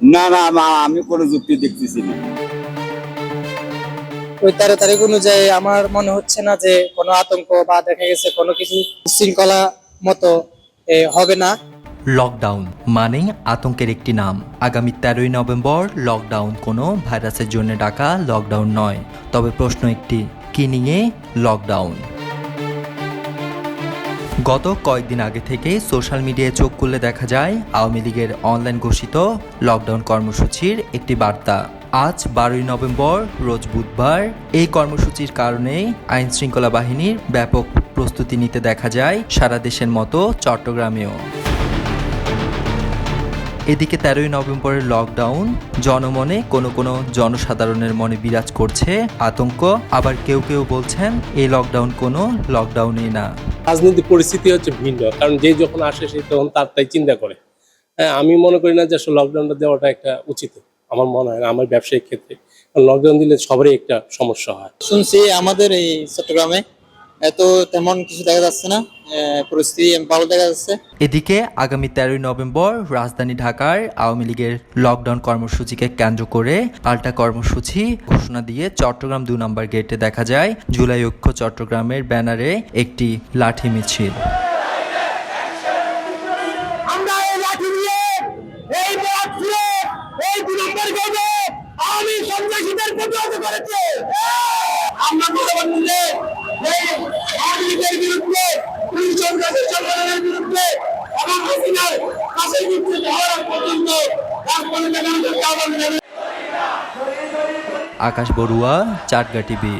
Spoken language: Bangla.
না না আমি কোনো যুক্তি দেখতেছি না। ওই 13 তারিখ অনুযায়ী আমার মনে হচ্ছে না যে কোনো আতঙ্ক বা দেখা গেছে কোনো কিছু শৃঙ্খলা মতো হবে না। লকডাউন মানেই আতঙ্কের একটি নাম। আগামী 13ই নভেম্বর লকডাউন কোনো ভাইরাসের জন্য ডাকা লকডাউন নয়। তবে প্রশ্ন একটি, কি নিয়ে লকডাউন? গত কয়েকদিন আগে থেকে সোশ্যাল মিডিয়ায় চোখ খুললে দেখা যায় আওয়ামী লীগের অনলাইন ঘোষিত লকডাউন কর্মসূচির একটি বার্তা। আজ 12ই নভেম্বর রোজ বুধবার এই কর্মসূচির কারণে আইন শৃঙ্খলা বাহিনীর ব্যাপক প্রস্তুতি নিতে দেখা যায় সারা দেশের মতো চট্টগ্রামেও। এদিকে 13ই নভেম্বরের লকডাউন জনমনে কোনো জনসাধারণের মনে বিরাজ করছে আতঙ্ক। আবার কেউ কেউ বলছেন এই লকডাউন কোনো লকডাউনই না। রাজনৈতিক পরিস্থিতি হচ্ছে ভিন্ন, কারণ যে যখন আসে সে তখন তাই চিন্তা করে। হ্যাঁ, আমি মনে করি না যে আসলে লকডাউনটা দেওয়াটা একটা উচিত। আমার মনে হয় না আমার ব্যবসায়িক ক্ষেত্রে, কারণ লকডাউন দিলে সবারই একটা সমস্যা হয়। শুনছি আমাদের এই চট্টগ্রামে এত তেমন কিছু দেখা যাচ্ছে না, পরিস্থিতি ভালো দেখা যাচ্ছে। এদিকে আগামী 13ই নভেম্বর রাজধানী ঢাকার আওয়ামী লীগের লকডাউন কর্মসূচিকে কেন্দ্র করে পাল্টা কর্মসূচি ঘোষণা দিয়ে চট্টগ্রাম 2 নম্বর গেটে দেখা যায় জুলাই ঐক্য চট্টগ্রামের ব্যানারে একটি লাঠি মিছিল। আকাশ বড়ুয়া, চাটগা টিভি।